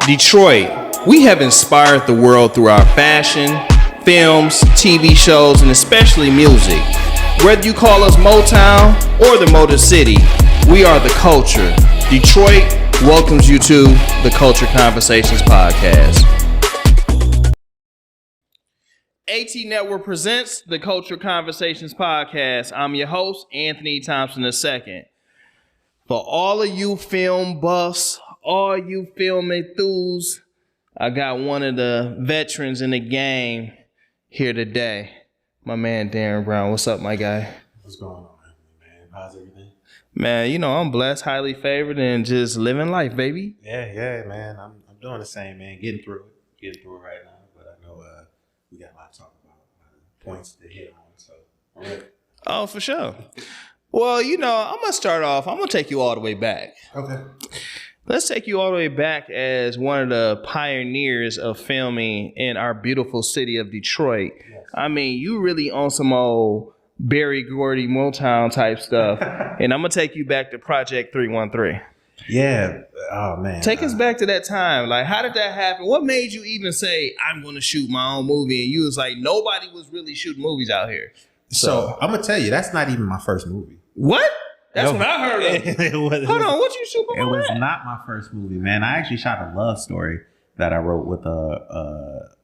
Detroit, we have inspired the world through our fashion, films, TV shows, and especially music. Whether you call us Motown or the Motor City, we are the culture. Detroit welcomes you to the Culture Conversations podcast. AT Network presents the Culture Conversations podcast. I'm your host, Anthony Thompson II. For all of you film buffs, all you film enthusiasts, I got one of the veterans in the game here today. My man, Darren Brown. What's up, my guy? What's going on, man? How's everything? Man, you know, I'm blessed, highly favored, and just living life, baby. Yeah, man. I'm doing the same, man. Getting through it right now. But I know we got a lot to talk about, points to hit on. So, all right. Oh, for sure. Well, you know, I'm going to start off. I'm going to take you all the way back. Okay. Let's take you all the way back as one of the pioneers of filming in our beautiful city of Detroit. Yes. I mean, you really on some old Berry Gordy Motown type stuff. And I'm going to take you back to Project 313. Yeah. Oh, man. Take us back to that time. Like, how did that happen? What made you even say, I'm going to shoot my own movie? And you was like, nobody was really shooting movies out here. So I'm going to tell you, that's not even my first movie. What? That's what I heard of. Hold on, what you shoot? It was not my first movie, man. I actually shot a love story that I wrote with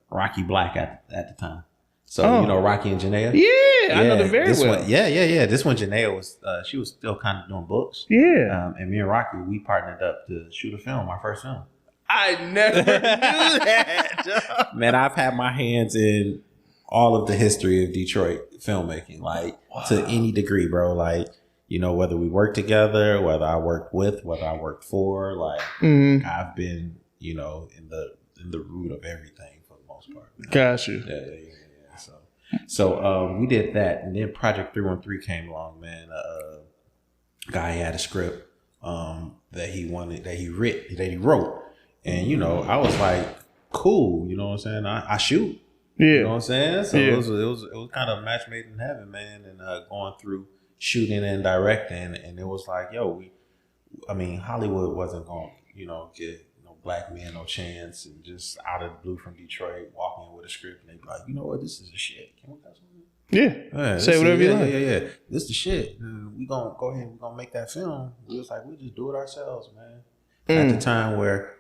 Rocky Black at the time. So you know Rocky and Janaea. Yeah, I know them very well. Yeah. This one, Janaea was she was still kind of doing books. Yeah. And me and Rocky, we partnered up to shoot a film, our first film. I never knew that. Man, I've had my hands in all of the history of Detroit filmmaking, like to any degree, bro. Like, you know, whether we work together, whether I worked with, whether I worked for, like I've been, you know, in the root of everything for the most part. Got you. Yeah. So we did that, and then Project 313 came along, man. Guy had a script that he wrote, and you know, I was like, cool, you know what I'm saying? I shoot. Yeah. You know what I'm saying? So it was kind of a match made in heaven, man, and going through shooting and directing, and it was like, Hollywood wasn't going to, you know, give no black men no chance, and just out of the blue from Detroit, walking in with a script, and they be like, you know what, this is a shit. Can we got something? Yeah. Say whatever you like. Yeah. This is the shit. And we gonna go ahead and we're gonna make that film. We was like, we just do it ourselves, man. At the time where,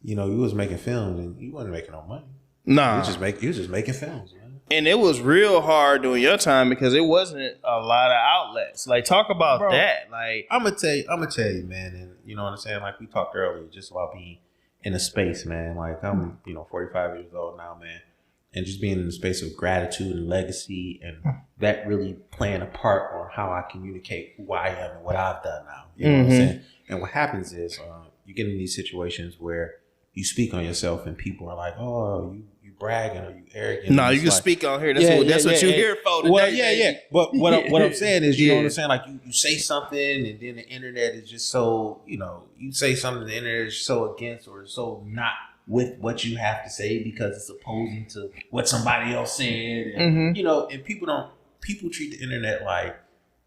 you know, you was making films and you wasn't making no money. Nah. You was just making films, man. And it was real hard during your time because it wasn't a lot of outlets. Like, talk about that. Like, I'm gonna tell you, man, and you know what I'm saying? Like we talked earlier, just about being in a space, man. Like I'm, 45 years old now, man. And just being in the space of gratitude and legacy, and that really playing a part on how I communicate who I am and what I've done now. You know what I'm saying? And what happens is you get in these situations where you speak on yourself and people are like, oh, you bragging or you arrogant. No, you can speak on here. That's what you're here for today. Well, yeah. But what I'm saying is, you know what I'm saying? Like you say something and then the internet is just so, you say something, the internet is so against or so not with what you have to say because it's opposing to what somebody else said. And, and people treat the internet like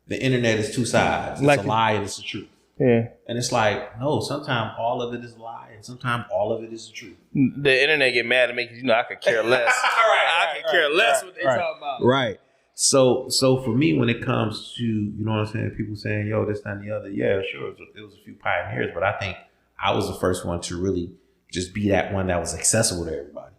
the internet is two sides. It's a lie and it's the truth. Yeah. And it's like, no, sometimes all of it is a lie and sometimes all of it is the truth. The internet get mad at me because, I could care less. I could care less what they talk about. Right. So for me, when it comes to, you know what I'm saying, people saying, yo, this, that, and the other, yeah, sure, it was a few pioneers, but I think I was the first one to really just be that one that was accessible to everybody.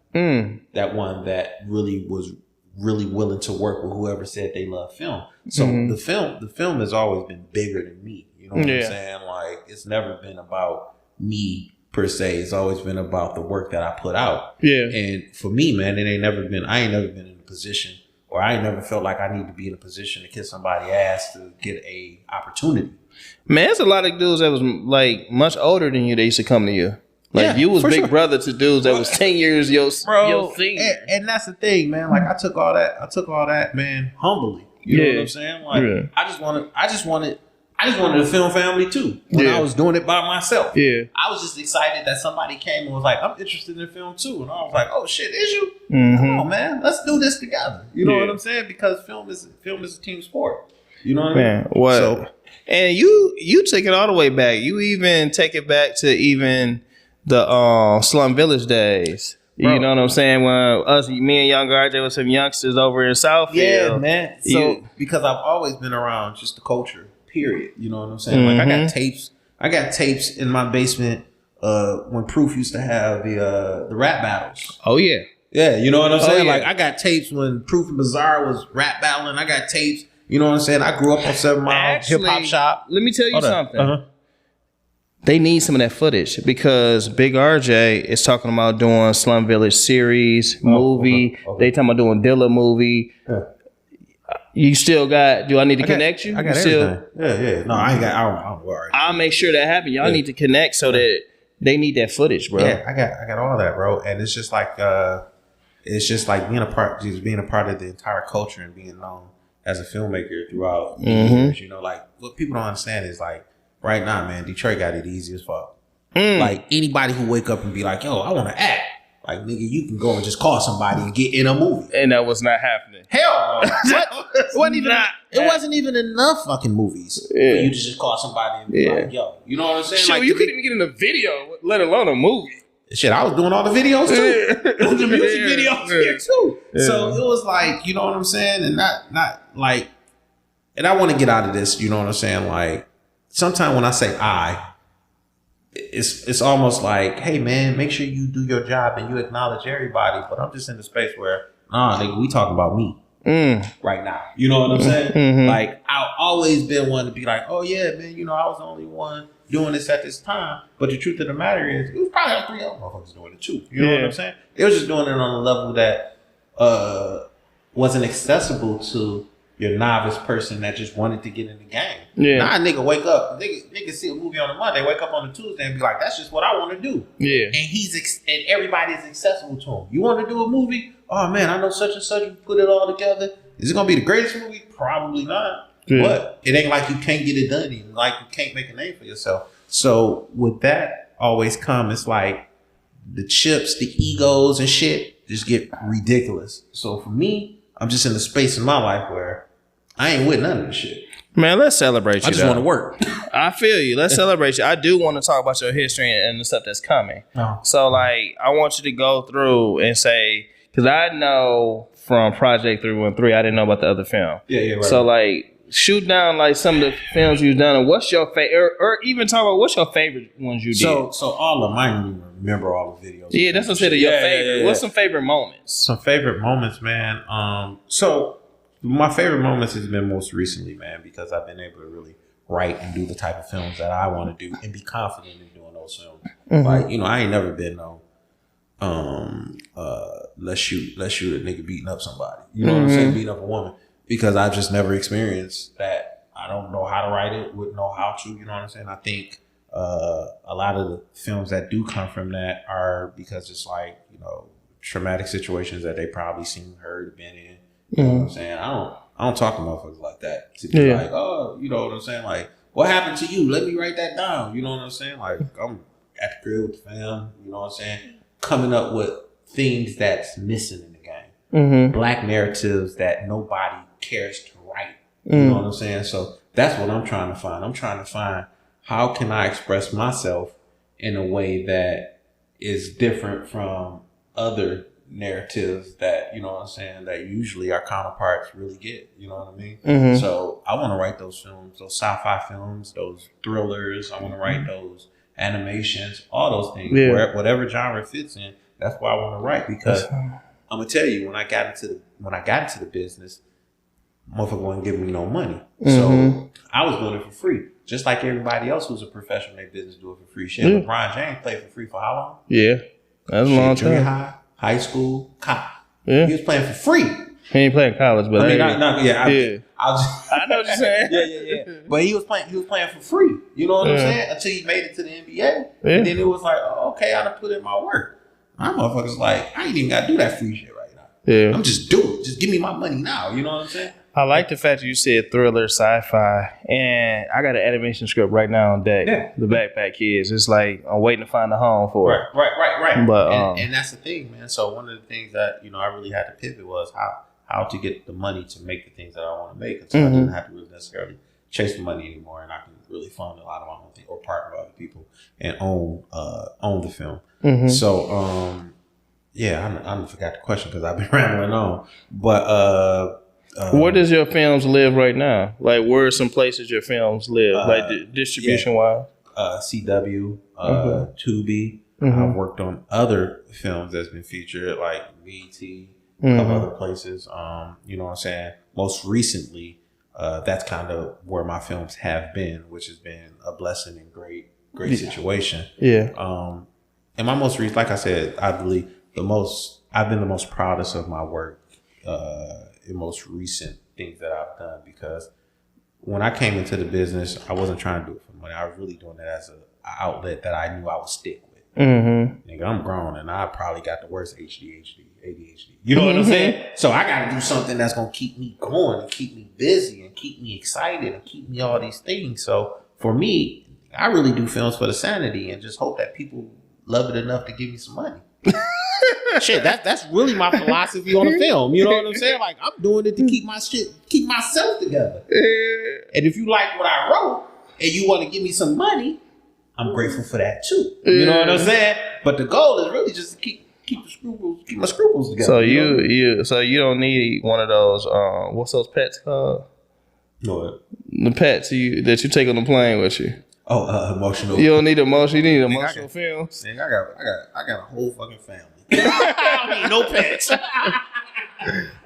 That one that really was really willing to work with whoever said they love film. So the film has always been bigger than me. You know what I'm saying? Like, it's never been about me per se. It's always been about the work that I put out. Yeah. And for me, man, I ain't never been in a position, or I ain't never felt like I need to be in a position to kiss somebody's ass to get a opportunity. Man, there's a lot of dudes that was like much older than you that used to come to you. Like, you was big brother to dudes that was 10 years your senior. And that's the thing, man. Like, I took all that, man, humbly. You know what I'm saying? Like, I just wanted a film family too. When I was doing it by myself. Yeah. I was just excited that somebody came and was like, I'm interested in film too. And I was like, oh shit, is you? Come on, man. Let's do this together. You know what I'm saying? Because film is a team sport. You know what I mean? What? So, and you take it all the way back. You even take it back to even the Slum Village days. Bro. You know what I'm saying? When me and Young RJ was some youngsters over in Southfield. Yeah, man. So because I've always been around just the culture, period. You know what I'm saying? Like I got tapes in my basement when Proof used to have the rap battles. Oh yeah. Yeah, you know what I'm saying? Yeah. Like I got tapes when Proof and Bizarre was rap battling. I got tapes, you know what I'm saying? I grew up on 7 Mile hip hop shop. Let me tell you something. They need some of that footage because Big RJ is talking about doing Slum Village series, movie. Okay. They talking about doing Dilla movie. Yeah. You still got, do I need to connect you? I got everything. Yeah. No, I ain't got, I don't worry. I'll make sure that happens. Y'all need to connect so that they need that footage, bro. Yeah, I got all that, bro. And it's just like being a part of the entire culture and being known as a filmmaker throughout the years. You know, like what people don't understand is like, right now, man, Detroit got it easy as fuck. Like anybody who wake up and be like, yo, I want to act. Like, nigga, you can go and just call somebody and get in a movie. And that was not happening. Hell no. It wasn't even enough fucking movies for you to just call somebody and be like, yo, you know what I'm saying? Sure, like, you couldn't even get in a video, let alone a movie. Shit, I was doing all the videos too. The music videos here too. Yeah. So it was like, you know what I'm saying? And not like, and I want to get out of this, you know what I'm saying? Like, sometimes when I say it's almost like, hey man, make sure you do your job and you acknowledge everybody. But I'm just in the space where, nigga, we talking about me right now. You know what I'm saying? Mm-hmm. Like I've always been one to be like, oh yeah, man, you know, I was the only one doing this at this time. But the truth of the matter is, it was probably like 3 other motherfuckers doing it too. You know what I'm saying? They was just doing it on a level that wasn't accessible to your novice person that just wanted to get in the game. Yeah. Now a nigga wake up, nigga see a movie on a Monday, wake up on a Tuesday and be like, that's just what I want to do. Yeah. And and everybody's accessible to him. You want to do a movie? Oh man, I know such and such, put it all together. Is it gonna be the greatest movie? Probably not. Yeah. But it ain't like you can't get it done. Even like you can't make a name for yourself. So with that always come, it's like the chips, the egos and shit just get ridiculous. So for me, I'm just in the space in my life where I ain't with none of this shit. Man, let's celebrate you. I just want to work. I feel you. Let's celebrate you. I do want to talk about your history and the stuff that's coming. Oh. So, like, I want you to go through and say, because I know from Project 313, I didn't know about the other film. Yeah, right. So, like, shoot down, like, some of the films you've done, and what's your favorite, or even talk about what's your favorite ones you did. So all of mine, I don't even remember all the videos. Yeah, that's what I said. Your favorite. Yeah. What's some favorite moments? Some favorite moments, man. So my favorite moments has been most recently, man, because I've been able to really write and do the type of films that I want to do and be confident in doing those films. Mm-hmm. Like, you know, I ain't never been let's shoot a nigga beating up somebody. You know what I'm saying? Beating up a woman. Because I've just never experienced that. I don't know how to write it, wouldn't know how to, you know what I'm saying? I think a lot of the films that do come from that are because it's like, you know, traumatic situations that they probably seen, heard, been in. You know what I'm saying? I don't talk to motherfuckers like that. To be like, oh, you know what I'm saying? Like, what happened to you? Let me write that down. You know what I'm saying? Like, I'm at the crib with the fam. You know what I'm saying? Coming up with things that's missing in the game. Mm-hmm. Black narratives that nobody cares to write. You know what I'm saying? So that's what I'm trying to find. I'm trying to find how can I express myself in a way that is different from other narratives that, you know what I'm saying, that usually our counterparts really get, you know what I mean? Mm-hmm. So I want to write those films, those sci-fi films, those thrillers. I want to write those animations, all those things, whatever genre fits in. That's why I want to write, because I'm gonna tell you, when I got into the business, motherfucker wasn't giving me no money, so I was doing it for free, just like everybody else who's a professional in their business do it for free. Shit, LeBron James played for free for how long? Yeah, that's a long time. Junior high school, college. Yeah. He was playing for free. He ain't playing college, but I know what you're saying. Yeah. But he was playing for free. You know what I'm saying? Until he made it to the NBA, and then it was like, oh, okay, I done put in my work. My motherfuckers like, I ain't even got to do that free shit right now. Yeah, I'm just doing it. Just give me my money now. You know what I'm saying? I like the fact that you said thriller, sci-fi, and I got an animation script right now on deck. Yeah. The Backpack Kids. It's like I'm waiting to find a home for it. Right. But and that's the thing, man. So one of the things that, you know, I really had to pivot was how to get the money to make the things that I want to make, until I didn't have to really necessarily chase the money anymore, and I can really fund a lot of my own thing or partner with other people and own the film. Mm-hmm. So I forgot the question because I've been rambling on. But where does your films live right now? Like, where are some places your films live, like distribution wise? CW, Tubi. Mm-hmm. I've worked on other films that's been featured, like BET, Mm-hmm. of other places. You know what I'm saying? Most recently, that's kind of where my films have been, which has been a blessing and great situation. Yeah. And my most recent, like I said, I believe I've been the most proudest of my work, in most recent things that I've done, because when I came into the business, I wasn't trying to do it for money. I was really doing it as an outlet that I knew I would stick with. Mm-hmm. Nigga, I'm grown and I probably got the worst ADHD. You know what I'm saying? So I got to do something that's going to keep me going and keep me busy and keep me excited and keep me all these things. So for me, I really do films for the sanity and just hope that people love it enough to give me some money. Shit, that's really my philosophy on the film. You know what I'm saying? Like, I'm doing it to keep myself together. And if you like what I wrote and you want to give me some money, I'm grateful for that too. You know what I'm saying? But the goal is really just to keep my scruples together. So you don't need one of those what's those pets called? What? The pets that you take on the plane with you. Oh, emotional. You don't need emotion. You need emotional films. I got a whole fucking family. I don't need no pets. I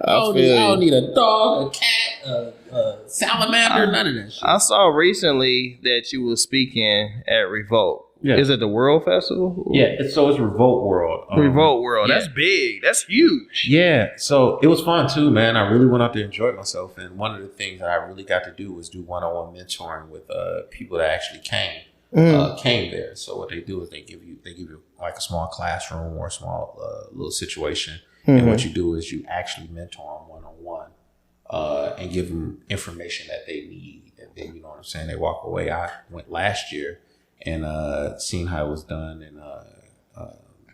don't need a dog, a cat, a salamander, none of that shit. I saw recently that you were speaking at Revolt. Yeah. Is it the World Festival? Yeah, it's Revolt World. Revolt World. Yeah. That's big. That's huge. Yeah. So it was fun too, man. I really went out there and enjoyed myself. And one of the things that I really got to do was do one-on-one mentoring with people that actually came there. So what they do is they give you like a small classroom or a small little situation. Mm-hmm. And what you do is you actually mentor them one-on-one and give them information that they need. And then, you know what I'm saying, they walk away. I went last year and seen how it was done. And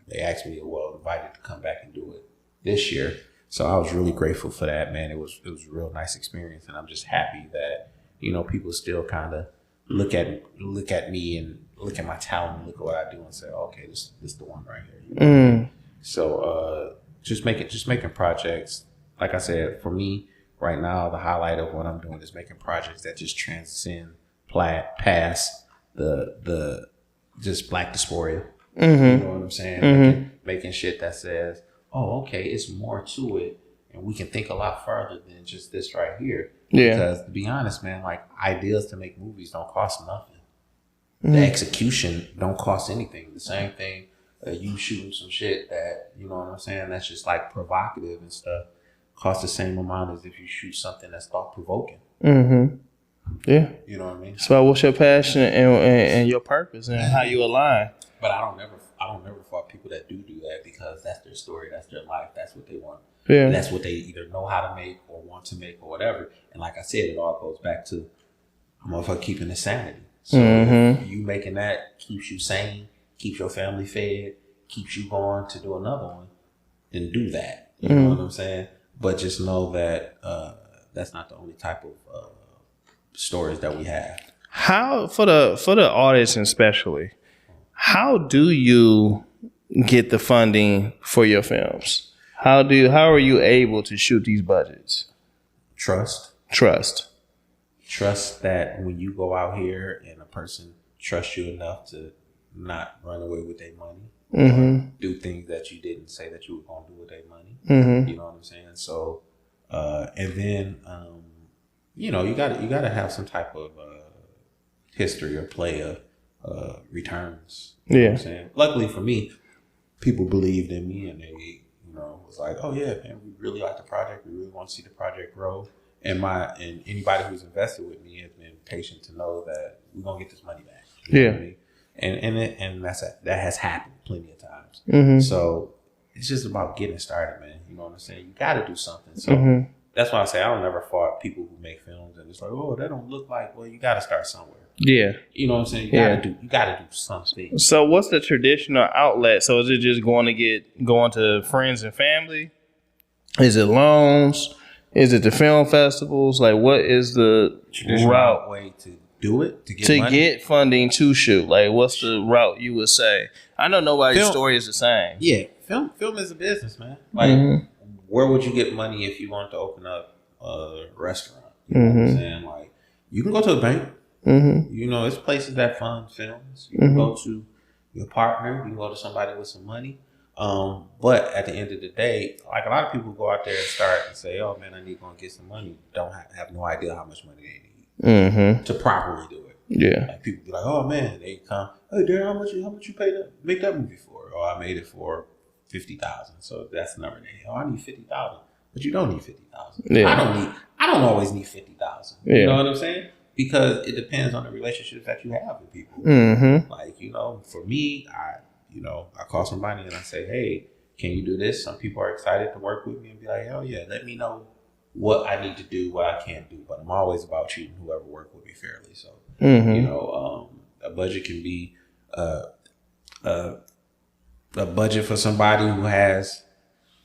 they asked me, invited to come back and do it this year. So I was really grateful for that, man. It was a real nice experience. And I'm just happy that, you know, people still kind of look at me and look at my talent and look at what I do and say, okay, this is the one right here. You know? So just making projects. Like I said, for me right now, the highlight of what I'm doing is making projects that just transcend past the just Black dysphoria. Mm-hmm. You know what I'm saying? Mm-hmm. Making shit that says, oh, okay, it's more to it, and we can think a lot further than just this right here. Yeah. Because to be honest, man, like, ideas to make movies don't cost nothing. Mm-hmm. The execution don't cost anything. The same thing, you shooting some shit that, you know what I'm saying, that's just like provocative and stuff, costs the same amount as if you shoot something that's thought provoking. Mm-hmm. Yeah. You know what I mean? So what's your passion and your purpose and how you align? But I don't never fault people that do that, because that's their story, that's their life, that's what they want. Yeah. And that's what they either know how to make or want to make or whatever. And like I said, it all goes back to a motherfucker keeping the sanity. So if you making that keeps you sane, keeps your family fed, keeps you going to do another one, then do that. You know what I'm saying? But just know that that's not the only type of stories that we have. How for the artists especially, how do you get the funding for your films? How are you able to shoot these budgets? Trust that when you go out here and a person trusts you enough to not run away with their money, do things that you didn't say that you were going to do with their money. You know what I'm saying? So, and then, you know, you gotta have some type of history or play of returns. You know what I'm saying? Luckily for me, people believed in me and they, you know, was like, oh yeah, man, we really like the project. We really want to see the project grow. And anybody who's invested with me has been patient to know that we're gonna get this money back. You know what I mean? And that has happened plenty of times. So it's just about getting started, man. You know what I'm saying? You got to do something. So that's why I say I don't never fault people who make films and it's like, oh, that don't look like. Well, you got to start somewhere. Yeah. You know what I'm saying? You got to do something. So what's the traditional outlet? So is it just going to friends and family? Is it loans? Is it the film festivals? Like, what is the traditional route? Way to do it to get to money. get funding to shoot? Like, what's the route you would say? I know nobody's Film- story is the same. Yeah, film is a business, man. Like, where would you get money if you wanted to open up a restaurant? You know what I'm saying? Like, you can go to a bank. You know, it's places that fund films. You can go to your partner. You can go to somebody with some money. But at the end of the day, like a lot of people go out there and start and say, "Oh man, I need to go and get some money." Don't have no idea how much money they need to properly do it. Yeah. Like people be like, "Oh man," they come, "Hey Darren, how much you paid to make that movie for?" "Oh, I made it for 50,000." So that's the number. "Oh, I need 50,000," but you don't need 50,000. Yeah. I don't always need 50,000. Yeah. You know what I'm saying? Because it depends on the relationships that you have with people. Like, you know, for me, I call somebody and I say, "Hey, can you do this?" Some people are excited to work with me and be like, "Hell yeah, let me know what I need to do, what I can't do." But I'm always about treating whoever works with me fairly. So, you know, a budget can be a budget for somebody who has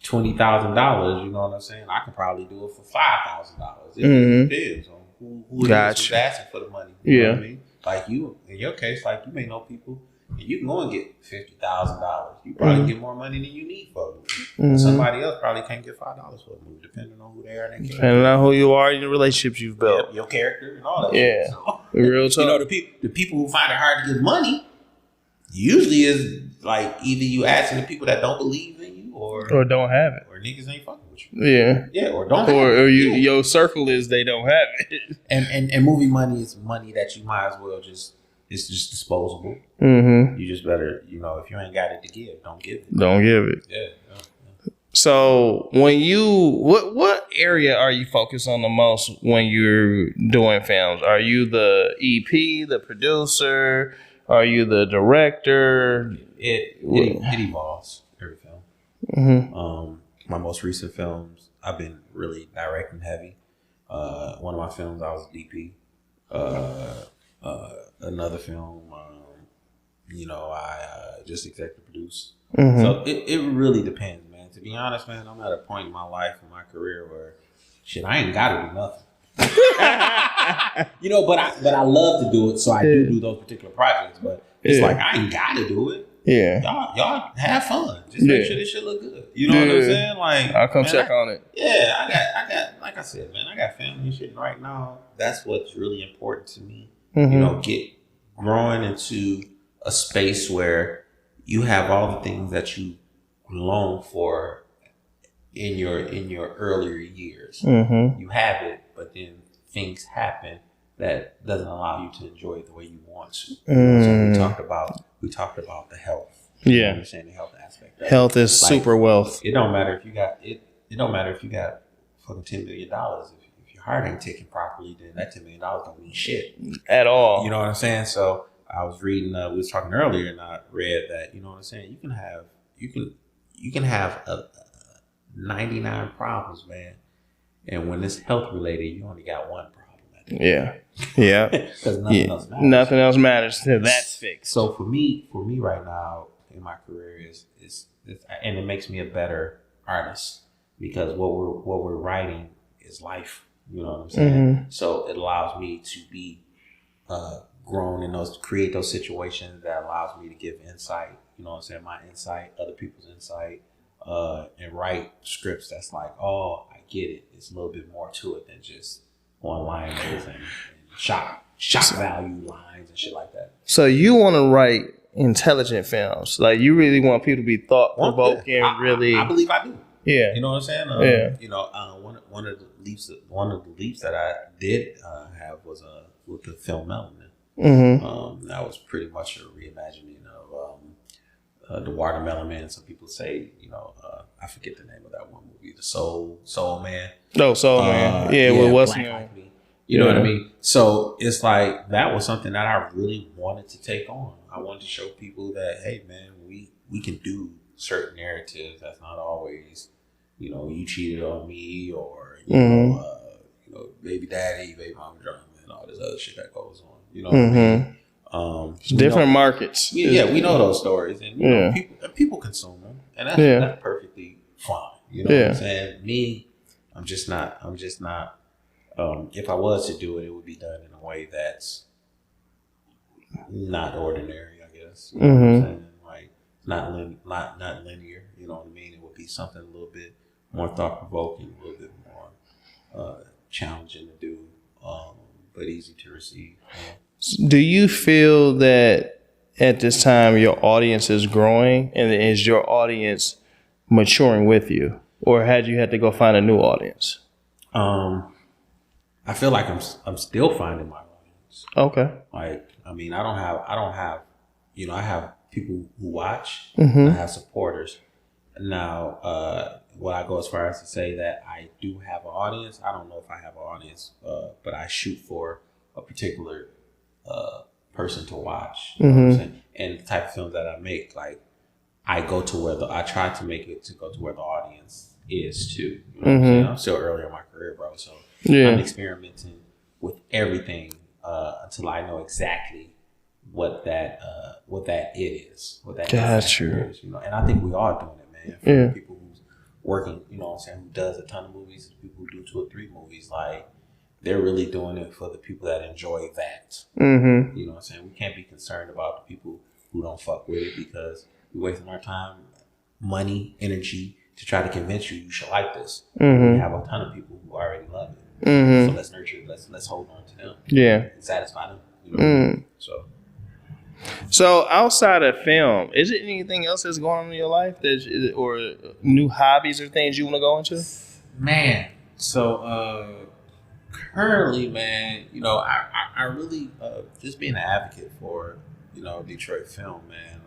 $20,000. You know what I'm saying? I can probably do it for $5,000. It depends on who it is who's asking for the money. You know what I mean? Like you, in your case, like you may know people. And you can go and get $50,000. You probably get more money than you need for a movie. Somebody else probably can't get $5 for a movie, depending on who they are and their character. Depending on who you are and the relationships you've built. Your character and all that shit. So, real talk. You know, the people who find it hard to get money usually is like either you asking the people that don't believe in you or don't have it. Or niggas ain't fucking with you. Yeah. Yeah, or don't have it. Or you, your circle is they don't have it. And movie money is money that you might as well it's just disposable. You just better, you know, if you ain't got it to give, don't give it. Don't give it. Yeah. So when what area are you focused on the most when you're doing films? Are you the EP, the producer? Are you the director? It evolves every film. My most recent films, I've been really directing heavy. One of my films, I was DP. Another film, you know, I just executive produce. So it really depends, man. To be honest, man, I'm at a point in my life and my career where shit, I ain't gotta do nothing. You know, but I love to do it, so I do those particular projects. But it's like I ain't gotta do it. Yeah, y'all have fun. Just make sure this shit look good. You know what I'm saying? Like I'll come check on it. Yeah, I got like I said, man, I got family and shit right now. That's what's really important to me. You know, growing into a space where you have all the things that you long for in your earlier years. You have it, but then things happen that doesn't allow you to enjoy it the way you want to. So we talked about the health. You understand the health aspect. Health is like, super wealth. It don't matter if you got it. It don't matter if you got fucking $10 million. If your heart ain't taken properly, then that $10 million don't mean shit at all. You know what I'm saying? So I was reading. We was talking earlier, and I read that. You know what I'm saying? You can have 99 problems, man, and when it's health related, you only got one problem. Yeah. Because nothing else matters. Nothing else matters till that's fixed. So for me right now in my career is and it makes me a better artist because what we're writing is life. You know what I'm saying? So it allows me to be grown in create those situations that allows me to give insight. You know what I'm saying? My insight, other people's insight, and write scripts that's like, oh, I get it. It's a little bit more to it than just one-liners and shock value lines and shit like that. So you want to write intelligent films? Like you really want people to be thought-provoking? I believe I do. Yeah. You know what I'm saying? You know, one of the leaps that I did have was with the film Melanin. That was pretty much a reimagining of the Watermelon Man. Some people say, you know, I forget the name of that one movie, the Soul Man. No, Soul Man. Well, what's you know what I mean? So it's like that was something that I really wanted to take on. I wanted to show people that, hey, man, we can do certain narratives. That's not always, you know, you cheated on me or you know, baby daddy, baby mama drama, and all this other shit that goes on. You know what I mean? Different markets. Yeah, we know those stories, and you know, people consume them, and that's perfectly fine. You know what I'm saying? Me, I'm just not. If I was to do it, it would be done in a way that's not ordinary, I guess. You know what I'm saying? Like not linear. You know what I mean? It would be something a little bit more thought provoking, a little bit more challenging to do, but easy to receive. Do you feel that at this time your audience is growing, and is your audience maturing with you, or had you had to go find a new audience? I feel like I'm still finding my audience. Okay. Like, I mean, I don't have, you know, I have people who watch, and I have supporters. Now, will I go as far as to say that I do have an audience? I don't know if I have an audience, but I shoot for a particular person to watch. You know what I'm saying? And the type of films that I make, like, I go to where I try to make it to go to where the audience is too. You know what I'm saying? I'm still early in my career, bro. So I'm experimenting with everything until I know exactly what that it is. What that is, you know. And I think we are doing it, man. For people who's working, you know what I'm saying, who does a ton of movies, people who do 2 or 3 movies, like, they're really doing it for the people that enjoy that. You know what I'm saying? We can't be concerned about the people who don't fuck with it, because we're wasting our time, money, energy to try to convince you should like this. We have a ton of people who already love it. So let's nurture it. Let's hold on to them. Yeah. And satisfy them. You know? So outside of film, is there anything else that's going on in your life or new hobbies or things you want to go into? Man, so currently, man, you know, I really just being an advocate for, you know, Detroit film, man.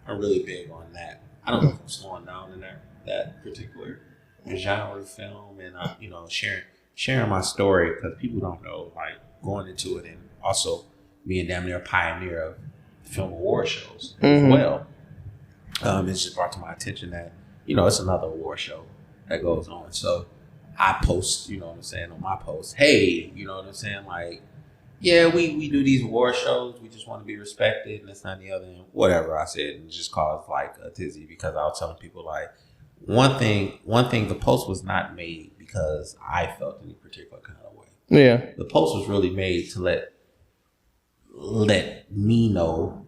I'm really big on that. I don't know if I'm slowing down in that particular genre of film, and you know, sharing my story, because people don't know, like, going into it, and also being damn near a pioneer of film award shows as well. It's just brought to my attention that, you know, it's another award show that goes on. So I post, you know what I'm saying, on my post, hey, you know what I'm saying, like, yeah, we do these award shows. We just want to be respected, and it's not the other. And whatever I said, and just caused like a tizzy, because I was telling people, like, one thing. The post was not made because I felt any particular kind of way. Yeah, the post was really made to let me know,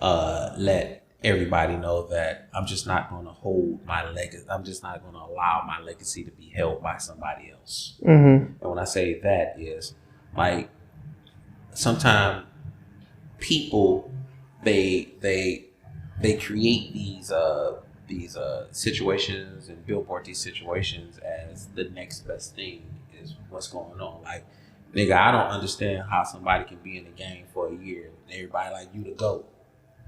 let everybody know that I'm just not going to hold my legacy. I'm just not going to allow my legacy to be held by somebody else. And when I say that is, like, sometimes people they create these situations and billboard these situations as the next best thing is what's going on. Like, nigga, I don't understand how somebody can be in the game for a year and everybody like you to go.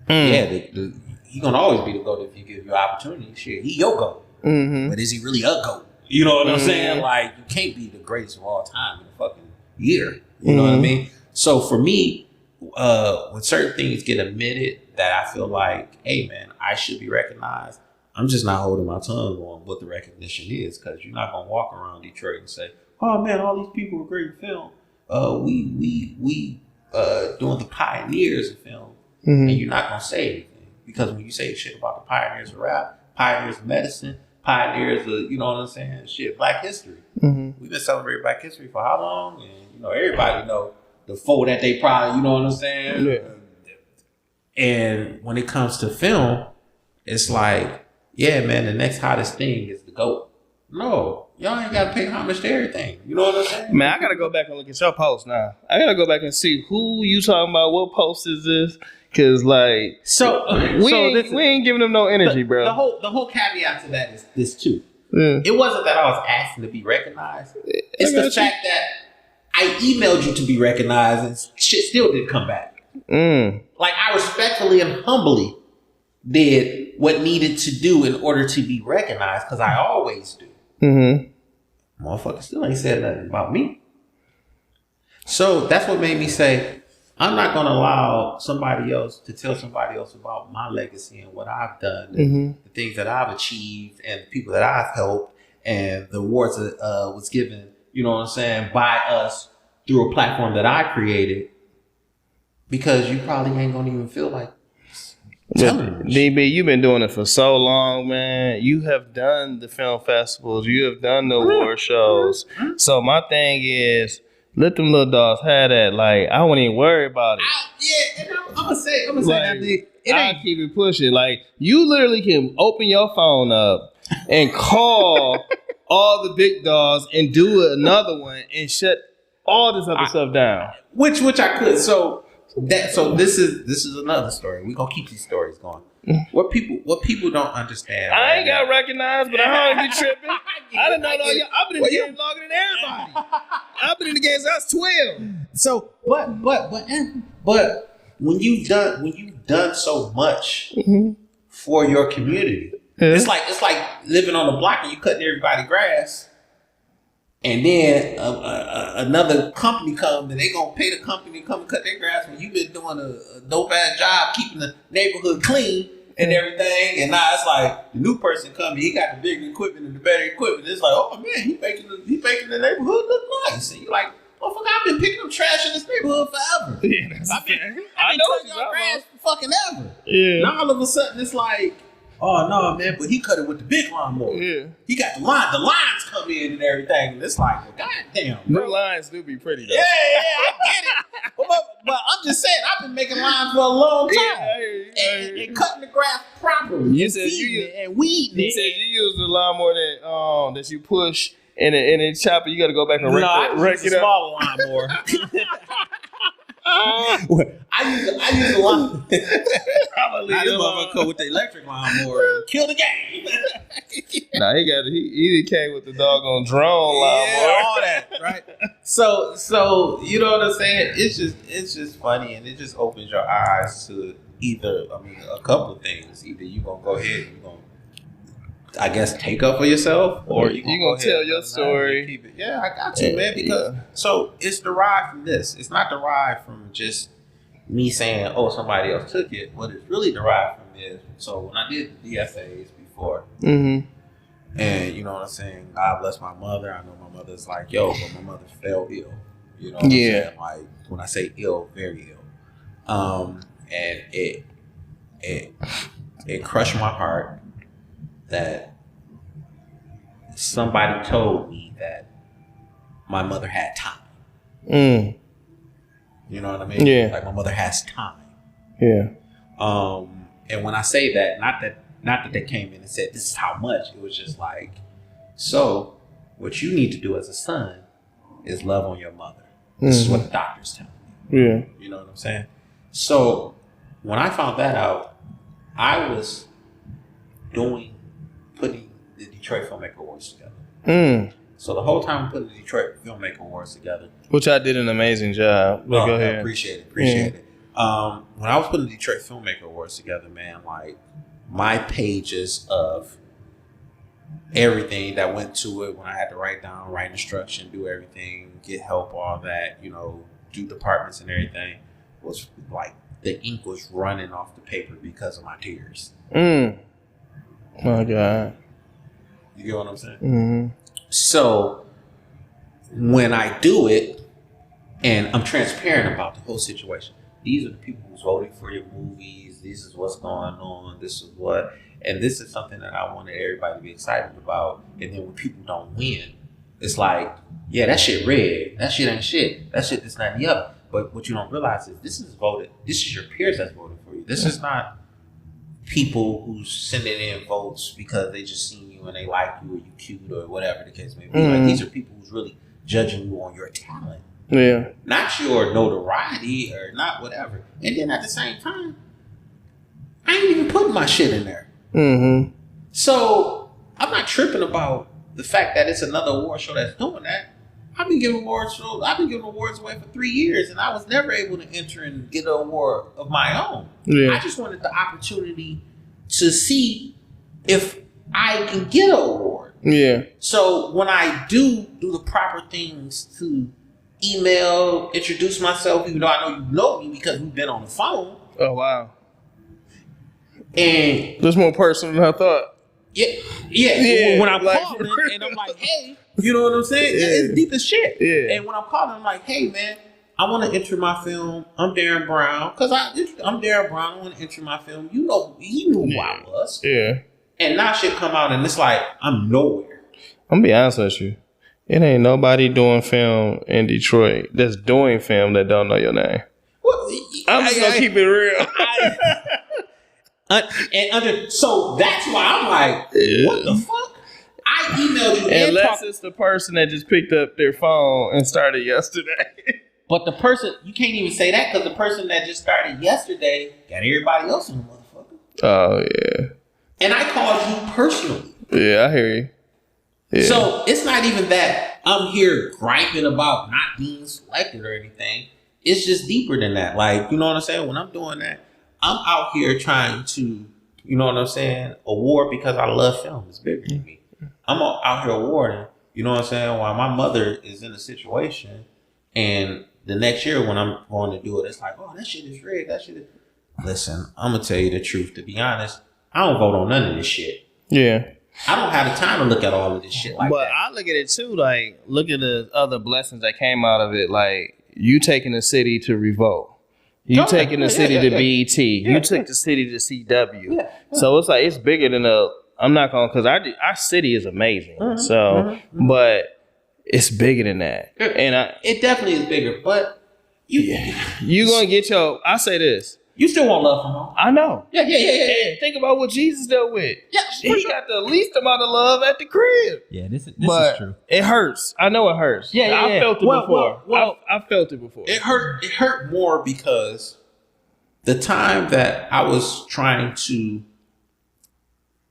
Yeah, he gonna always be the GOAT if you give your opportunity. Shit, he your GOAT. But is he really a GOAT? You know what I'm saying? Like, you can't be the greatest of all time in a fucking year. You know what I mean? So for me, when certain things get admitted that I feel like, hey man, I should be recognized, I'm just not holding my tongue on what the recognition is, because you're not gonna walk around Detroit and say, oh man, all these people are great in film. We doing the pioneers of film, and you're not gonna say anything, because when you say shit about the pioneers of rap, pioneers of medicine, pioneers of, you know what I'm saying, shit, Black history. We've been celebrating Black history for how long? And you know, everybody know the foe that they probably, you know what I'm saying? Yeah. And when it comes to film, it's like, yeah, man, the next hottest thing is the GOAT. No, y'all ain't got to pay homage to everything. You know what I'm saying? Man, I got to go back and look at your post now. I got to go back and see who you talking about, what post is this? Because, like, we ain't giving them no energy, bro. The whole caveat to that is this, too. Yeah. It wasn't that I was asking to be recognized. It's the fact that I emailed you to be recognized and shit still didn't come back. Like, I respectfully and humbly did what needed to do in order to be recognized, because I always do. Motherfucker still ain't said nothing about me. So that's what made me say, I'm not going to allow somebody else to tell somebody else about my legacy and what I've done, and the things that I've achieved, and the people that I've helped, and the awards that was given, you know what I'm saying, by us through a platform that I created, because you probably ain't gonna even feel like telling me. DB, you've been doing it for so long, man. You have done the film festivals, you have done the award shows. So my thing is, let them little dogs have that. Like, I wouldn't even worry about it. Yeah, and I'm gonna say Like, that it I ain't. keep it pushing. Like, you literally can open your phone up and call all the big dogs and do another one and shut all this other stuff down. Which I could. So this is another story. We gonna keep these stories going. What people don't understand. I ain't got recognized, but I don't be tripping. I didn't know y'all. I've been in the game longer than everybody. I've been in the game since I was 12. So, but when you've done so much for your community, it's like living on the block and you cutting everybody's grass, and then another company comes and they gonna pay the company to come and cut their grass when you've been doing a dope ass job keeping the neighborhood clean and everything, and now it's like the new person coming, he got the bigger equipment and the better equipment. It's like, oh man, he making the neighborhood look nice, and you're like, motherfucker, I've been picking up trash in this neighborhood forever. Yeah, that's I've been know cutting your grass for fucking ever. Yeah. Now all of a sudden it's like, oh no, man, but he cut it with the big lawnmower. Yeah. He got the lines come in and everything. And it's like, well, goddamn, bro. New lines do be pretty though. Yeah, I get it. but I'm just saying, I've been making lines for a long time. And cutting the grass properly. You and said and weeding You it. said you use the lawnmower that you push and it chop it. You got to go back and I use a up. smaller lawnmower. I use a lawnmower. Probably I just motherfucker come with the electric lawnmower and kill the game. Nah, he came with the doggone drone lawnmower. Yeah, all that, right? So you know what I'm saying? It's just funny, and it just opens your eyes to a couple of things. Either you gonna go ahead and you gonna, I guess, take up for yourself, or you gonna tell your story. Keep it. Yeah, I got you, man. Because so it's derived from this. It's not derived from just me saying, "Oh, somebody else took it." What it's really derived from is, so when I did the DSAs before, and you know what I'm saying, God bless my mother. I know my mother's like, "Yo," but my mother fell ill. You know what I'm saying? Like when I say ill, very ill. And it crushed my heart that somebody told me that my mother had time. You know what I mean? Yeah. Like my mother has time. Yeah. And when I say that, not that they came in and said this is how much. It was just like, so what you need to do as a son is love on your mother. This is what the doctors tell me. Yeah. You know what I'm saying? So when I found that out, I was putting the Detroit Filmmaker Awards together. So the whole time I'm putting the Detroit Filmmaker Awards together, which I did an amazing job. But go ahead. I appreciate it. When I was putting the Detroit Filmmaker Awards together, man, like my pages of everything that went to it, when I had to write instruction, do everything, get help, all that, you know, do departments and everything, was like the ink was running off the paper because of my tears. My God. You get what I'm saying? So when I do it, and I'm transparent about the whole situation, these are the people who's voting for your movies. This is what's going on. This is what, and this is something that I wanted everybody to be excited about. And then when people don't win, it's like, yeah, that shit rigged. That shit ain't shit. That shit this, that, and the other. But what you don't realize is this is your peers that's voting for you. This is not people who's sending in votes because they just seen you and they like you or you cute or whatever the case may be. Like, these are people who's really judging you on your talent. Yeah. Not your notoriety or not whatever. And then at the same time, I ain't even putting my shit in there. So I'm not tripping about the fact that it's another award show that's doing that. I've been giving awards away for 3 years, and I was never able to enter and get an award of my own. Yeah. I just wanted the opportunity to see if I can get an award. Yeah. So when I do the proper things to email, introduce myself, even though I know you know me because we've been on the phone. Oh, wow. And that's more personal than I thought. Yeah. When I'm calling and I'm like, hey, you know what I'm saying? Yeah. It's deep as shit. Yeah. And when I'm calling, I'm like, hey, man, I want to enter my film. I'm Darren Brown. Because I'm Darren Brown. I want to enter my film. You know who I was. Yeah. And now shit come out and it's like, I'm nowhere. I'm going to be honest with you. It ain't nobody doing film in Detroit that's doing film that don't know your name. I'm just gonna keep it real. So that's why I'm like, what the fuck? I emailed you. Unless it's the person that just picked up their phone and started yesterday. But the person, you can't even say that because the person that just started yesterday got everybody else in the motherfucker. Oh, yeah. And I called you personally. Yeah, I hear you. Yeah. So it's not even that I'm here griping about not being selected or anything. It's just deeper than that. Like, you know what I'm saying? When I'm doing that, I'm out here trying to, you know what I'm saying, award because I love film. It's bigger than me. I'm out here awarding, you know what I'm saying, while my mother is in a situation and the next year when I'm going to do it, it's like, oh, that shit is rigged. That shit is... Listen, I'm going to tell you the truth. To be honest, I don't vote on none of this shit. Yeah. I don't have the time to look at all of this shit like that. But I look at it too, like, look at the other blessings that came out of it. Like, you taking the city to Revolt. You taking the city to BET. You took the city to CW. Yeah. So it's like, it's bigger than I'm not going to, because our city is amazing. But it's bigger than that. And it definitely is bigger, but you going to get I say this. You still want love from home. I know. Yeah. Think about what Jesus dealt with. Yeah, he got the least amount of love at the crib. Yeah, this is true. It hurts. I know it hurts. Yeah. I felt it before. I felt it before. It hurt more because the time that I was trying to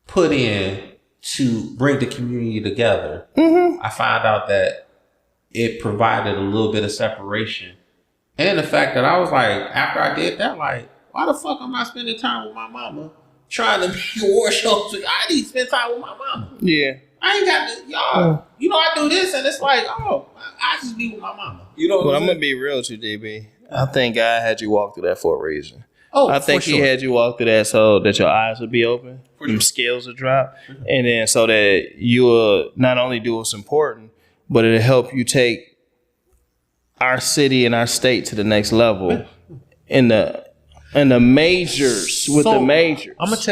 put in to bring the community together, I found out that it provided a little bit of separation. And the fact that I was like, after I did that, like, why the fuck am I spending time with my mama trying to make war shows? I need to spend time with my mama. Yeah. I ain't got to, y'all, you know, I do this and it's like, oh, I just be with my mama. You know what I'm going to be real with you, DB. I think God had you walk through that for a reason. Oh, I think he had you walk through that so that your eyes would be open, them scales would drop, and then so that you will not only do what's important, but it'll help you take our city and our state to the next level in the majors with the majors. I'm gonna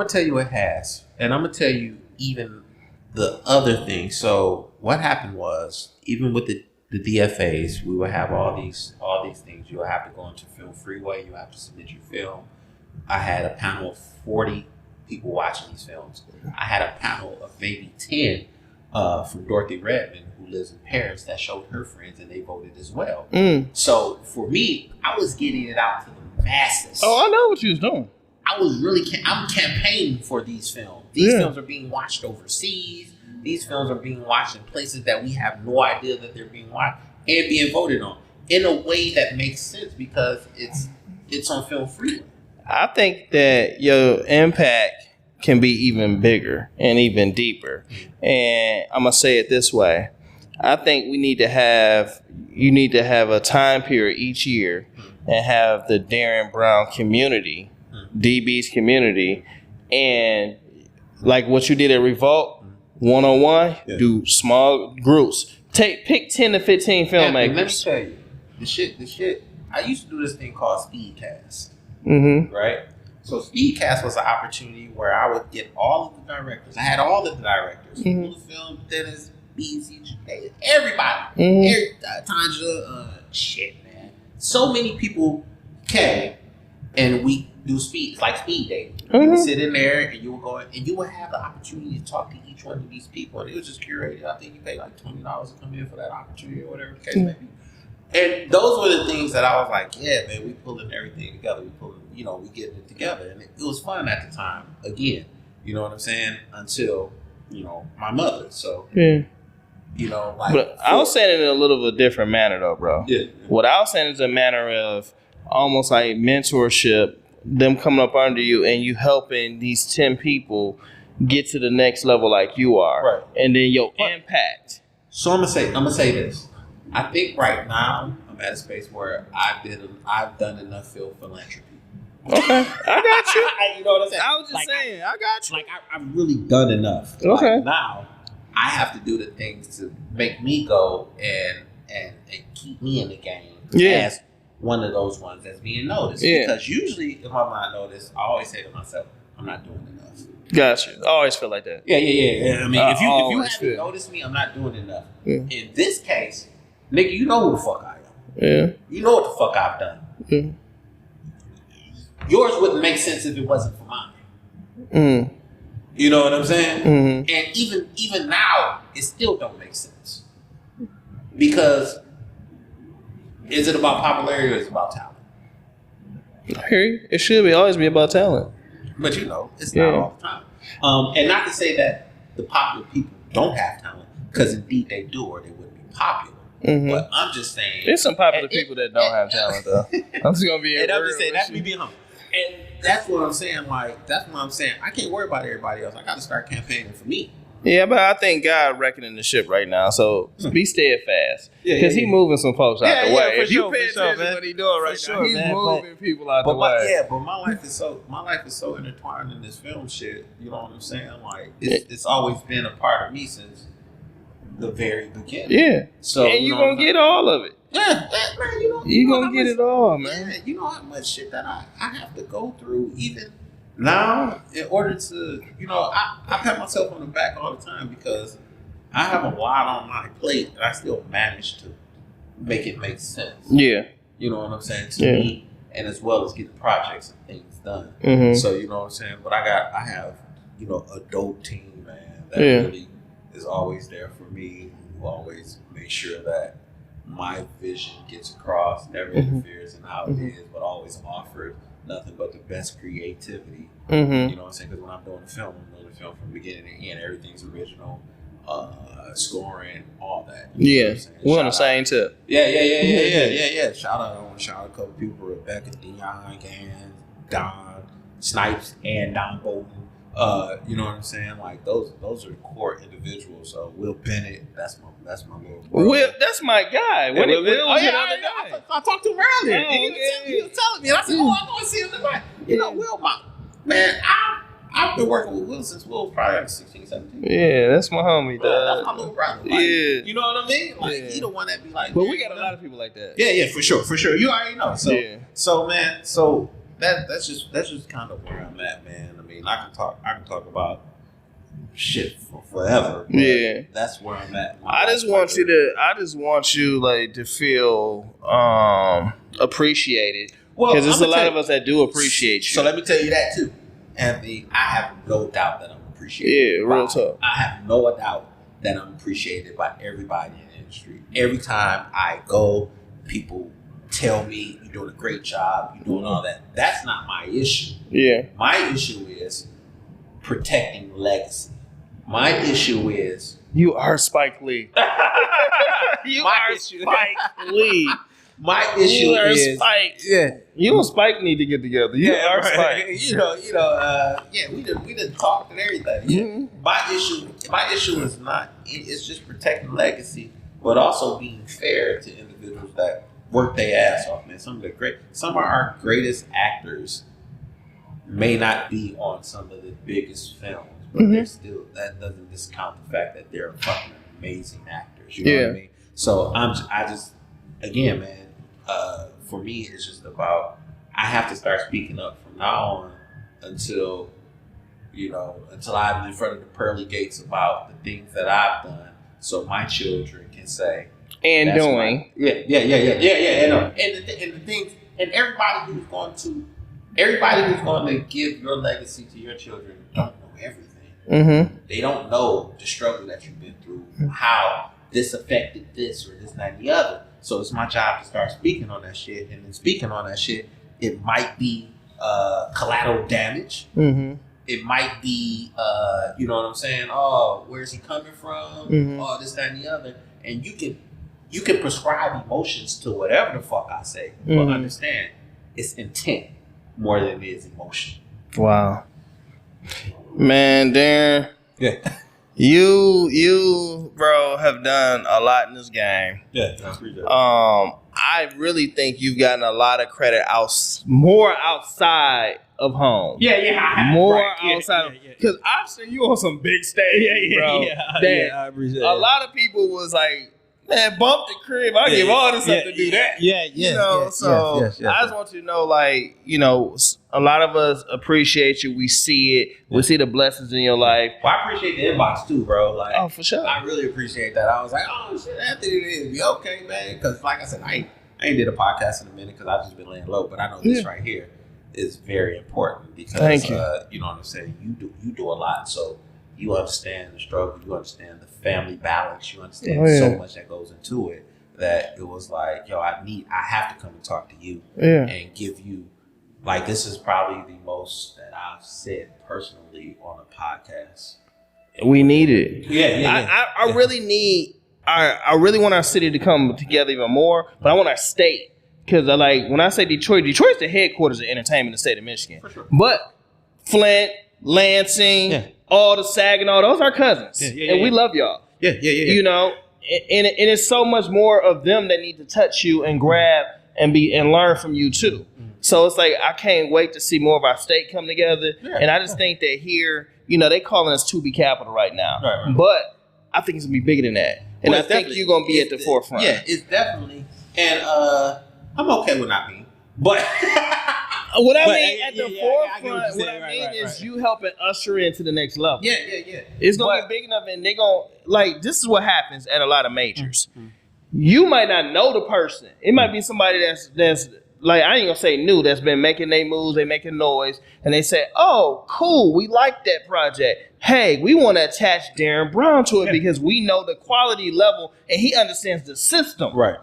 tell you it has, and I'm gonna tell you even the other thing. So what happened was, even with the DFAs, we would have all these things. You would have to go into Film Freeway. You have to submit your film. I had a panel of 40 people watching these films. I had a panel of maybe 10 from Dorothy Redmond, who lives in Paris, that showed her friends, and they voted as well. So for me, I was getting it out to the masses. Oh, I know what you was doing. I was really I'm campaigning for these films. These films are being watched overseas. These films are being watched in places that we have no idea that they're being watched and being voted on in a way that makes sense because it's on Film Freeway. I think that your impact can be even bigger and even deeper. And I'm going to say it this way. I think you need to have a time period each year and have the Darren Brown community, DB's community, and like what you did at Revolt, one-on-one, do small groups. Pick 10 to 15 filmmakers. Let me tell you, the shit. I used to do this thing called Speedcast. Right? So Speedcast was an opportunity where I would get all of the directors. I had all of the directors. Full Film, Dennis, BC, everybody. Tanja, shit, man. So many people came and we do speed dating. You would sit in there and you would go and you would have the opportunity to talk to each one of these people, and it was just curated. I think you pay like $20 to come in for that opportunity or whatever the case may be. And those were the things that I was like, yeah, man, we pulling everything together. We getting it together, and it was fun at the time. Again, you know what I'm saying? Until my mother. So but I was saying it in a little bit different manner though, bro. Yeah. What I was saying is a manner of almost like mentorship, them coming up under you and you helping these 10 people get to the next level like you are. Right. And then your impact. So I'm gonna say this. I think right now I'm at a space where I've done enough film philanthropy. Okay, I got you. You know what I'm saying? I was just saying, I got you. Like I've really done enough. Okay. Like, now I have to do the things to make me go and keep me in the game. Yeah. As one of those ones that's being noticed. Yeah. Because usually if I'm not noticed, I always say to myself, I'm not doing enough. Gotcha. I always feel like that. Yeah. I mean, if you haven't noticed me, I'm not doing enough. Yeah. In this case, nigga, you know who the fuck I am. Yeah. You know what the fuck I've done. Yeah. yours wouldn't make sense if it wasn't for mine. Mm. You know what I'm saying? Mm-hmm. And even now, it still don't make sense. Because is it about popularity or is it about talent? I hear you. It should always be about talent. But you know, it's not all the time. And not to say that the popular people don't have talent, because indeed they do, or they wouldn't be popular. Mm-hmm. But I'm just saying, there's some popular people that don't have talent, though. I'm just gonna be. And I'm just saying that's me being humble. And that's what I'm saying. Like that's what I'm saying. I can't worry about everybody else. I got to start campaigning for me. Yeah, but I think God reckoning the ship right now. So be steadfast, because He moving some folks out the way. If you pay attention to what He doing right now, He's moving people out the way. But my life is so intertwined in this film shit. You know what I'm saying? Like it's always been a part of me since the very beginning. Yeah. So and you gonna get all of it. Yeah, man. You gonna get it all, man. Yeah, you know how much shit that I have to go through even now in order to, I pat myself on the back all the time because I have a lot on my plate and I still manage to make it make sense. Yeah. You know what I'm saying? To me, and as well as getting projects and things done. Mm-hmm. So you know what I'm saying? But I have, a dope team, man, that really is always there for me, who always make sure that my vision gets across, never interferes in how it is, but always offers nothing but the best creativity. Mm-hmm. You know what I'm saying? Because when I'm doing the film, I'm doing the film from beginning to end. Everything's original, scoring, all that. You know we're on the same tip. Yeah. Shout out a couple people: Rebecca, Dion, Gans, Don Snipes, and Don Bolton. You know what I'm saying? Like those are core individuals. Will Bennett, that's my little bro. Will, that's my guy. I talked to him earlier. He was telling me, and I said, I know I see him tonight. Will, man, I've been working with Will since Will was probably like 16, 17. Yeah, that's my homie, dog. That's my little brother. Like, you know what I mean? Like he the one that be like. But we got a lot of people like that. Yeah, for sure. You already know. So man, that's just kind of where I'm at, man. I mean, I can talk about shit for forever. Yeah, that's where I'm at. I just want you like to feel appreciated. Because there's a lot of us that do appreciate you. So let me tell you that too, Anthony. I have no doubt that I'm appreciated. Yeah, real talk. I have no doubt that I'm appreciated by everybody in the industry. Every time I go, people tell me you're doing a great job, you're doing all that. That's not my issue. Yeah. My issue is protecting legacy. My issue is you are Spike Lee. You are Spike Lee. My issue is Spike. Yeah. You and Spike need to get together. You are Spike. We done talked and everything. Yeah. Mm-hmm. My issue is not. It's just protecting legacy, but also being fair to individuals that work their ass off, man. Some of our greatest actors may not be on some of the biggest films, but they're still, that doesn't discount the fact that they're fucking amazing actors. You know what I mean? So I just, again, man, for me, it's just about, I have to start speaking up from now on until I'm in front of the pearly gates about the things that I've done, so my children can say, and doing. And the things, and everybody who's going to give your legacy to your children don't know everything. Mm-hmm. They don't know the struggle that you've been through, how this affected this or this, that, and the other. So it's my job to start speaking on that shit. And in speaking on that shit, it might be collateral damage. Mm-hmm. It might be, you know what I'm saying? Oh, where's he coming from? Mm-hmm. Oh, this, that, and the other. And you can prescribe emotions to whatever the fuck I say, but understand it's intent more than it is emotion. Wow, man, Darren. Yeah, you, bro, have done a lot in this game. Yeah, I appreciate it. I really think you've gotten a lot of credit more outside of home. Yeah, more outside. Because I've seen you on some big stage, bro. I appreciate it. A lot of people was like, man, bump the crib. I give all this up to do that. I just want you to know, like, a lot of us appreciate you. We see it. We see the blessings in your life. Well, I appreciate the inbox too, bro. Like, oh, for sure. I really appreciate that. I was like, oh shit, Anthony, it is okay, man. Because like I said, I ain't did a podcast in a minute because I've just been laying low. But I know this right here is very important because Thank you. You know what I'm saying. You do a lot, so you understand the struggle. You understand the family balance. You understand so much that goes into it. That it was like, yo, I have to come and talk to you and give you, like, this is probably the most that I've said personally on a podcast. We need it. Yeah. I really need. I really want our city to come together even more, but I want our state, because like when I say Detroit's the headquarters of entertainment in the state of Michigan. For sure. But Flint, Lansing, all the Saginaw, those are cousins, and we love y'all. Yeah. You know. And it's so much more of them that need to touch you and grab and learn from you too. So it's like I can't wait to see more of our state come together. And I just think that here, you know, they calling us 2B capital right now, but I think it's gonna be bigger than that. And well, I think you're gonna be at the forefront. Yeah, it's definitely. And I'm okay with not being, but. What I mean at the forefront, what I mean is you helping usher into the next level. Yeah. It's gonna be big enough, and they gonna like. This is what happens at a lot of majors. You might not know the person. It might be somebody that's like, I ain't gonna say new, that's been making their moves, they making noise, and they say, "Oh, cool, we like that project. Hey, we want to attach Darren Brown to it because we know the quality level, and he understands the system." Right.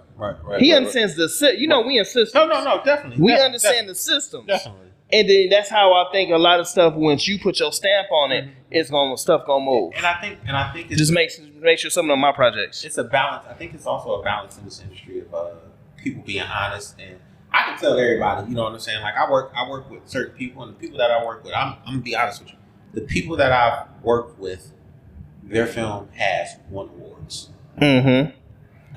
He understands the system. You know, we in systems. No, definitely. We understand the systems. Definitely. And then that's how I think a lot of stuff, once you put your stamp on it, stuff gonna move. And I think it's just make sure some of my projects. It's a balance. I think it's also a balance in this industry of people being honest. And I can tell everybody, you know what I'm saying? Like I work with certain people, and the people that I work with, I'm gonna be honest with you. The people that I've worked with, their film has won awards. Mm-hmm.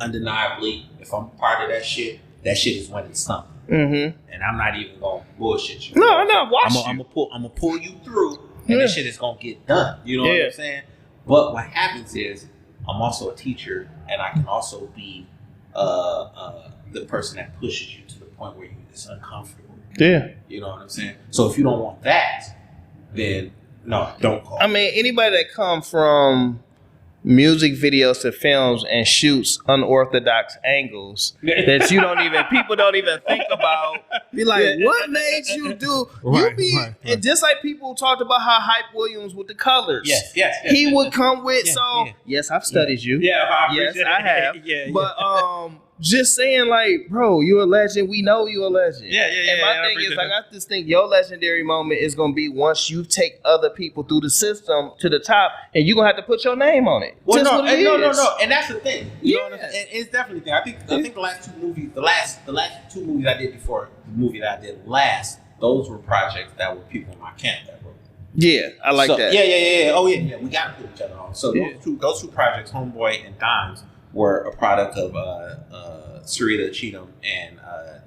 Undeniably, if I'm part of that shit is winning something. Mm-hmm. And I'm not even gonna bullshit you. No, I'm not watching. I'm gonna pull you through, and this shit is gonna get done. You know what I'm saying? But what happens is, I'm also a teacher, and I can also be the person that pushes you to the point where it's uncomfortable. Yeah. You know what I'm saying? So if you don't want that, then no, don't call. I mean, anybody that come from music videos to films and shoots unorthodox angles that people don't even think about. Be like, what made you do? Right. And just like people talked about how Hype Williams with the colors. Yes. He would come with yes, I've studied you. Yeah, yes, I have. But just saying, like, bro, you're a legend. We know you're a legend. Yeah. And my thing is, like, I just think your legendary moment is going to be once you take other people through the system to the top, and you're going to have to put your name on it. Well, no. And that's the thing. You know what I'm saying? It's definitely the thing. I think the last two movies, the last two movies I did before the movie that I did last, those were projects that were people in my camp that wrote. Yeah, I like that. Yeah. Oh, yeah. We got to put each other on. So those two projects, Homeboy and Dimes, were a product of Sarita Cheatham and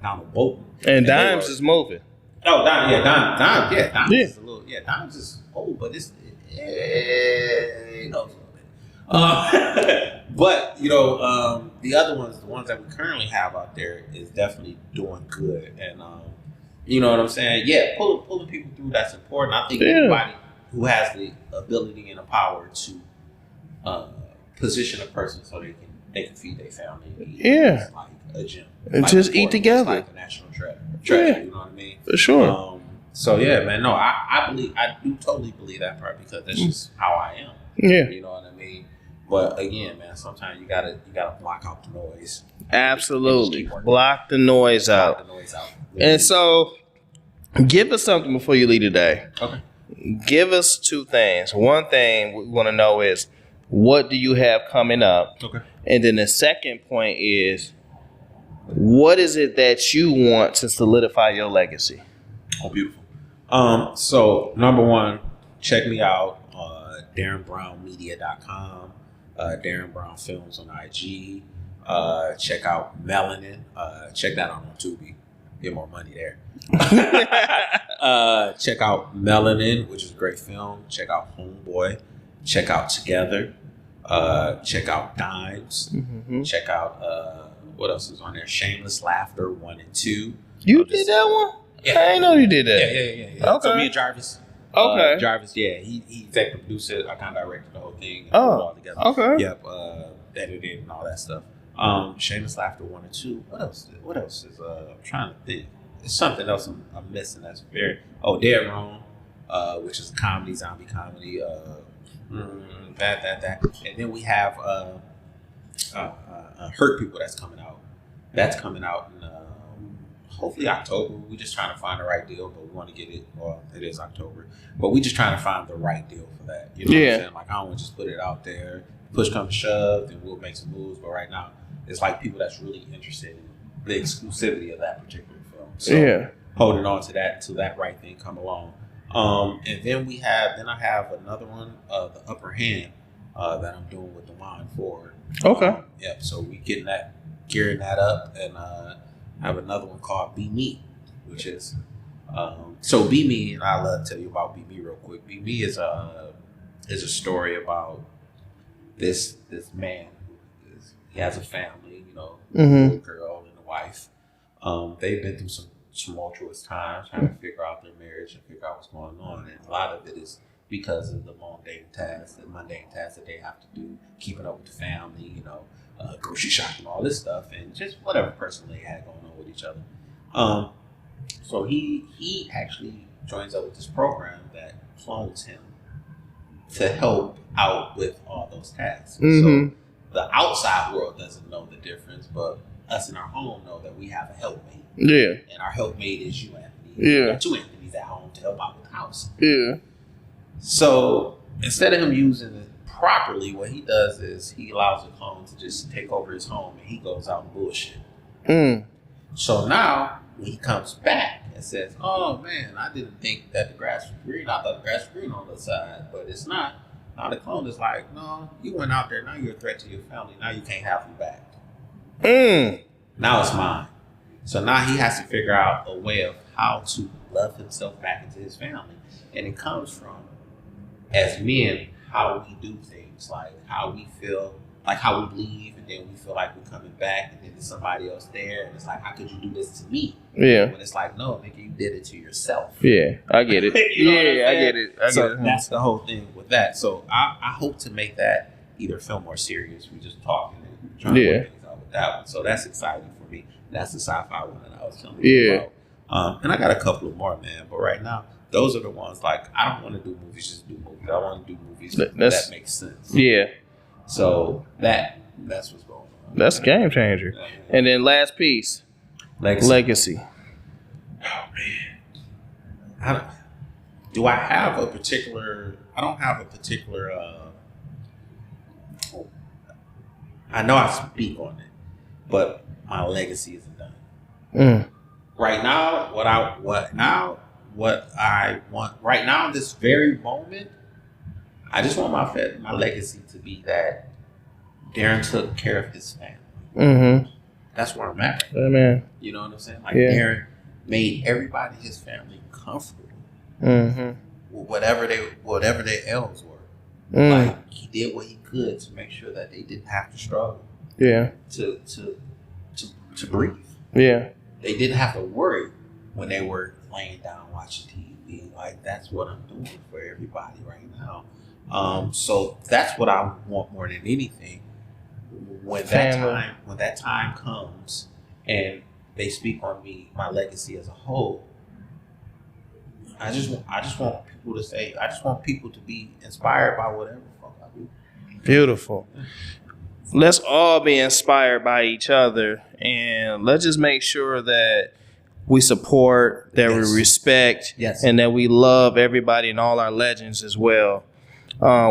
Donald Bolton. And Dimes is moving. Oh, Dimes is a little. Yeah, Dimes is old, but it knows a little bit. But you know, the other ones, the ones that we currently have out there, is definitely doing good, and you know what I'm saying? Yeah, pulling people through, that's important. I think anybody who has the ability and the power to position a person so they can feed their family. It's like a gym. And like just eat together. It's like a national treasure. You know what I mean? For sure. So yeah, man. No, I do totally believe that part because that's just how I am. Yeah. You know what I mean? But again, man, sometimes you gotta block out the noise. Absolutely. Block the noise out. And so, give us something before you leave today. Okay. Give us two things. One thing we want to know is, what do you have coming up? Okay. And then the second point is, what is it that you want to solidify your legacy? Oh, beautiful. So number one, check me out, DarrenBrownMedia.com, Darren Brown Films on IG. Check out Melanin. Check that out on Tubi. Get more money there. Check out Melanin, which is a great film. Check out Homeboy. Check out Together. Check out Dimes. Mm-hmm. Check out what else is on there? Shameless Laughter 1 and 2. You did that one? Yeah. I didn't know you did that. Yeah. Okay. So me and Jarvis. Okay. Jarvis, he executive produced it. I kind of directed the whole thing. And put it all together. Okay. Yep. Edited and all that stuff. Shameless Laughter 1 and 2. What else is I'm trying to think. it's something else I'm missing. That's very Darren Brown, which is a comedy, zombie comedy. That, and then we have Hurt People that's coming out. That's coming out in hopefully October. We're just trying to find the right deal, but we want to get it. Well, it is October, but we just trying to find the right deal for that. You know what I'm saying? Like I don't want to just put it out there. Push comes to shove, and we'll make some moves. But right now, it's like people that's really interested in the exclusivity of that particular film. So holding on to that until that right thing come along. And then I have another one, The Upper Hand, that I'm doing with the Line Forward. Okay. So we gearing that up, and have another one called Be Me, which is so Be Me, and I love to tell you about Be Me real quick. Be Me is a story about this man he has a family, a little girl and a wife. They've been through some tumultuous times trying to figure out their marriage and figure out what's going on, and a lot of it is because of the mundane tasks that they have to do, keeping up with the family, grocery shopping, all this stuff, and just whatever personally they had going on with each other. So he actually joins up with this program that clones him to help out with all those tasks. So the outside world doesn't know the difference, but us in our home know that we have a helpmate. Yeah. And our helpmate is you, Anthony. Yeah. There are two Anthonys at home to help out with the house. Yeah. So instead of him using it properly, what he does is he allows the clone to just take over his home, and he goes out and bullshit. So now when he comes back and says, "Oh man, I didn't think that the grass was green. I thought the grass was green on the other side, but it's not." Now the clone is like, "No, you went out there. Now you're a threat to your family. Now you can't have him back. Now it's mine." So now he has to figure out a way of how to love himself back into his family, and it comes from, as men, how we do things, like how we feel, like how we leave, and then we feel like we're coming back, and then there's somebody else there, and it's like, how could you do this to me? Yeah. When it's like, no, nigga, you did it to yourself. Yeah, I get it. I get it. So that's the whole thing with that. So I hope to make that either film or series. We just talking and trying to work things out with that one. So that's exciting for me. That's the sci-fi one that I was telling you about. And I got a couple of more, man. But right now, those are the ones, like, I don't want to do movies just to do movies. I want to do movies that make sense. Yeah. So that's what's going on. That's a game changer. Yeah. And then last piece, Legacy. Oh, man. I have a particular, I don't have a particular, I know I speak on it, but my legacy isn't done. Right now, what I want right now, in this very moment, I just want my legacy to be that Darren took care of his family. That's where I'm at. Amen. You know what I'm saying? Like Darren made everybody in his family comfortable. With whatever their ills were. Like he did what he could to make sure that they didn't have to struggle. Yeah. To breathe. Yeah. They didn't have to worry when they were laying down watching TV. Like, that's what I'm doing for everybody right now. So that's what I want more than anything. When that time comes and they speak on me, my legacy as a whole, I just want people to say, I just want people to be inspired by whatever the fuck I do. Beautiful. Let's all be inspired by each other, and let's just make sure that we support, that we respect, and that we love everybody and all our legends as well.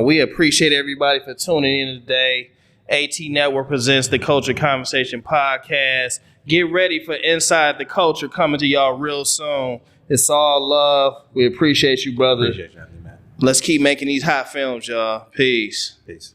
We appreciate everybody for tuning in today. AT Network presents the Culture Conversation Podcast. Get ready for Inside the Culture coming to y'all real soon. It's all love. We appreciate you, brother. Appreciate you, man. Let's keep making these hot films, y'all. Peace. Peace.